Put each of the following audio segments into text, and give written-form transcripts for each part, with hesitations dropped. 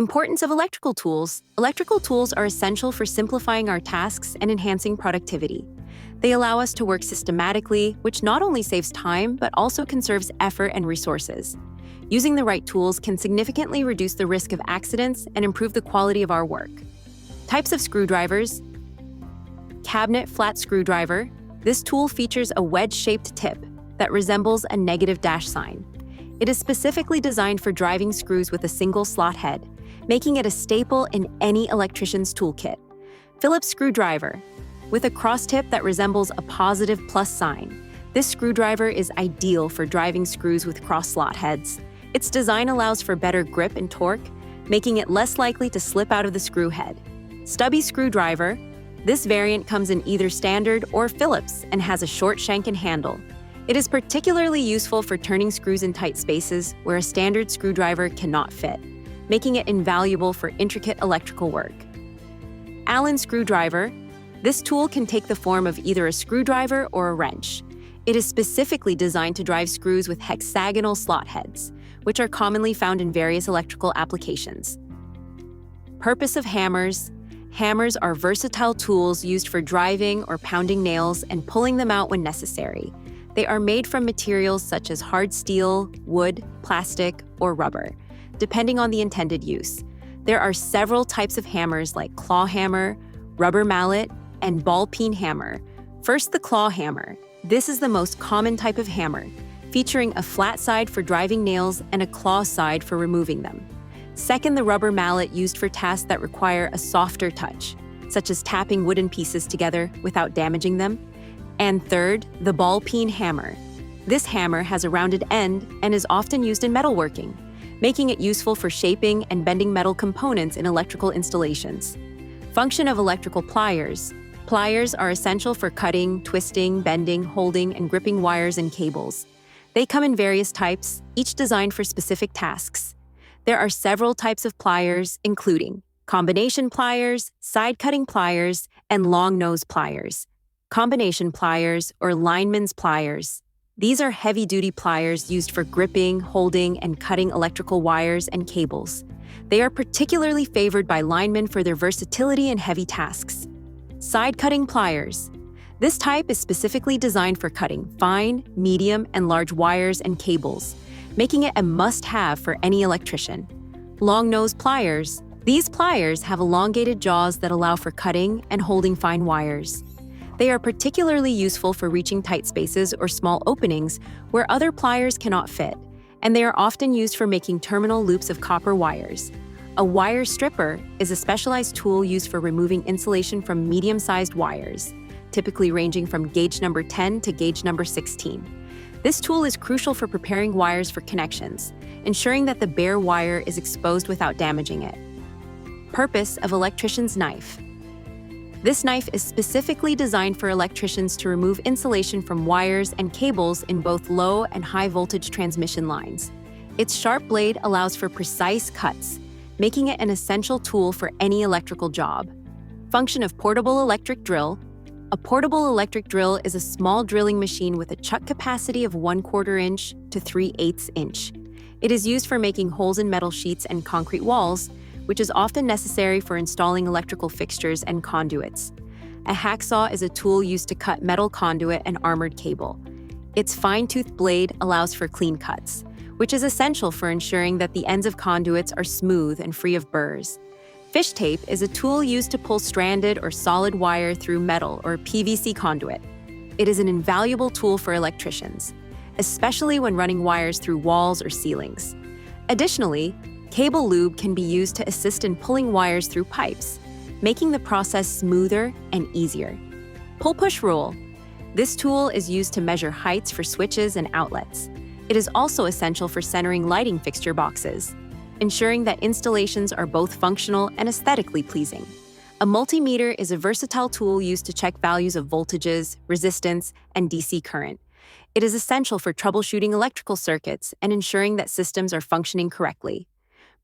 Importance of electrical tools. Electrical tools are essential for simplifying our tasks and enhancing productivity. They allow us to work systematically, which not only saves time, but also conserves effort and resources. Using the right tools can significantly reduce the risk of accidents and improve the quality of our work. Types of screwdrivers. Cabinet flat screwdriver. This tool features a wedge-shaped tip that resembles a negative dash sign. It is specifically designed for driving screws with a single slot head, making it a staple in any electrician's toolkit. Phillips screwdriver. With a cross tip that resembles a positive plus sign, this screwdriver is ideal for driving screws with cross slot heads. Its design allows for better grip and torque, making it less likely to slip out of the screw head. Stubby screwdriver. This variant comes in either standard or Phillips and has a short shank and handle. It is particularly useful for turning screws in tight spaces where a standard screwdriver cannot fit, making it invaluable for intricate electrical work. Allen screwdriver. This tool can take the form of either a screwdriver or a wrench. It is specifically designed to drive screws with hexagonal slot heads, which are commonly found in various electrical applications. Purpose of hammers. Hammers are versatile tools used for driving or pounding nails and pulling them out when necessary. They are made from materials such as hard steel, wood, plastic, or rubber, depending on the intended use. There are several types of hammers like claw hammer, rubber mallet, and ball peen hammer. First, the claw hammer. This is the most common type of hammer, featuring a flat side for driving nails and a claw side for removing them. Second, the rubber mallet used for tasks that require a softer touch, such as tapping wooden pieces together without damaging them. And third, the ball peen hammer. This hammer has a rounded end and is often used in metalworking, making it useful for shaping and bending metal components in electrical installations. Function of electrical pliers. Pliers are essential for cutting, twisting, bending, holding, and gripping wires and cables. They come in various types, each designed for specific tasks. There are several types of pliers, including combination pliers, side-cutting pliers, and long-nose pliers. Combination pliers, or lineman's pliers. These are heavy-duty pliers used for gripping, holding, and cutting electrical wires and cables. They are particularly favored by linemen for their versatility in heavy tasks. Side-cutting pliers. This type is specifically designed for cutting fine, medium, and large wires and cables, making it a must-have for any electrician. Long-nose pliers. These pliers have elongated jaws that allow for cutting and holding fine wires. They are particularly useful for reaching tight spaces or small openings where other pliers cannot fit, and they are often used for making terminal loops of copper wires. A wire stripper is a specialized tool used for removing insulation from medium-sized wires, typically ranging from gauge number 10 to gauge number 16. This tool is crucial for preparing wires for connections, ensuring that the bare wire is exposed without damaging it. Purpose of electrician's knife. This knife is specifically designed for electricians to remove insulation from wires and cables in both low and high voltage transmission lines. Its sharp blade allows for precise cuts, making it an essential tool for any electrical job. Function of portable electric drill. A portable electric drill is a small drilling machine with a chuck capacity of 1/4 inch to 3/8 inch. It is used for making holes in metal sheets and concrete walls, which is often necessary for installing electrical fixtures and conduits. A hacksaw is a tool used to cut metal conduit and armored cable. Its fine-toothed blade allows for clean cuts, which is essential for ensuring that the ends of conduits are smooth and free of burrs. Fish tape is a tool used to pull stranded or solid wire through metal or PVC conduit. It is an invaluable tool for electricians, especially when running wires through walls or ceilings. Additionally, cable lube can be used to assist in pulling wires through pipes, making the process smoother and easier. Pull-push rule. This tool is used to measure heights for switches and outlets. It is also essential for centering lighting fixture boxes, ensuring that installations are both functional and aesthetically pleasing. A multimeter is a versatile tool used to check values of voltages, resistance, and DC current. It is essential for troubleshooting electrical circuits and ensuring that systems are functioning correctly.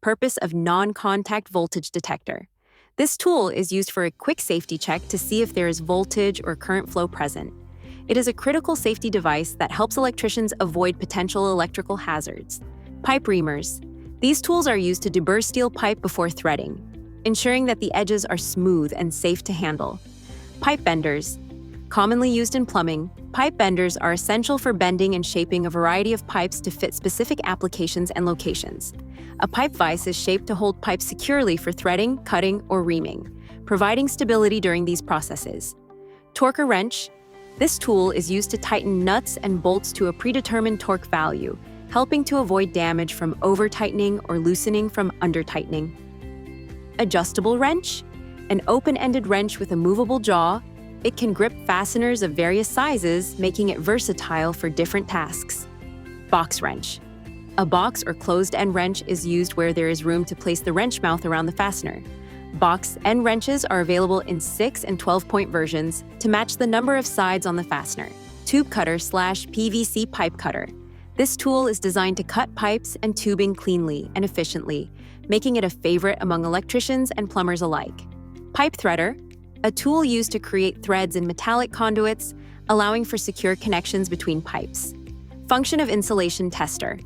Purpose of non-contact voltage detector. This tool is used for a quick safety check to see if there is voltage or current flow present. It is a critical safety device that helps electricians avoid potential electrical hazards. Pipe reamers. These tools are used to deburr steel pipe before threading, ensuring that the edges are smooth and safe to handle. Pipe benders. Commonly used in plumbing, pipe benders are essential for bending and shaping a variety of pipes to fit specific applications and locations. A pipe vise is shaped to hold pipes securely for threading, cutting, or reaming, providing stability during these processes. Torquer wrench. This tool is used to tighten nuts and bolts to a predetermined torque value, helping to avoid damage from over-tightening or loosening from under-tightening. Adjustable wrench. An open-ended wrench with a movable jaw. It can grip fasteners of various sizes, making it versatile for different tasks. Box wrench. A box or closed-end wrench is used where there is room to place the wrench mouth around the fastener. Box end wrenches are available in 6 and 12-point versions to match the number of sides on the fastener. Tube cutter/PVC pipe cutter. This tool is designed to cut pipes and tubing cleanly and efficiently, making it a favorite among electricians and plumbers alike. Pipe threader. A tool used to create threads in metallic conduits, allowing for secure connections between pipes. Function of insulation tester.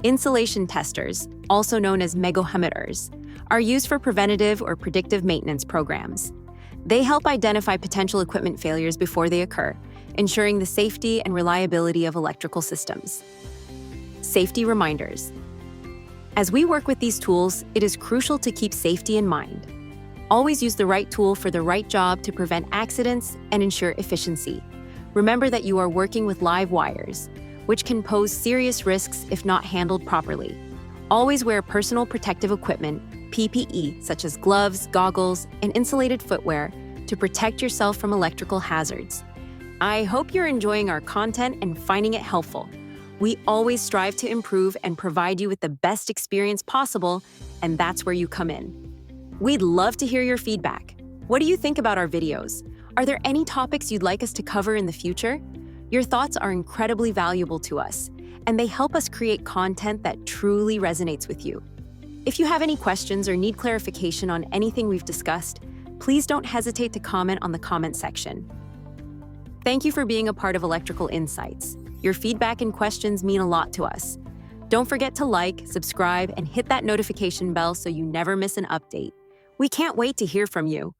Insulation testers, also known as megometers, are used for preventative or predictive maintenance programs. They help identify potential equipment failures before they occur, ensuring the safety and reliability of electrical systems. Safety reminders. As we work with these tools, it is crucial to keep safety in mind. Always use the right tool for the right job to prevent accidents and ensure efficiency. Remember that you are working with live wires, which can pose serious risks if not handled properly. Always wear personal protective equipment, PPE, such as gloves, goggles, and insulated footwear to protect yourself from electrical hazards. I hope you're enjoying our content and finding it helpful. We always strive to improve and provide you with the best experience possible, and that's where you come in. We'd love to hear your feedback. What do you think about our videos? Are there any topics you'd like us to cover in the future? Your thoughts are incredibly valuable to us, and they help us create content that truly resonates with you. If you have any questions or need clarification on anything we've discussed, please don't hesitate to comment on the comment section. Thank you for being a part of Electrical Insights. Your feedback and questions mean a lot to us. Don't forget to like, subscribe, and hit that notification bell so you never miss an update. We can't wait to hear from you.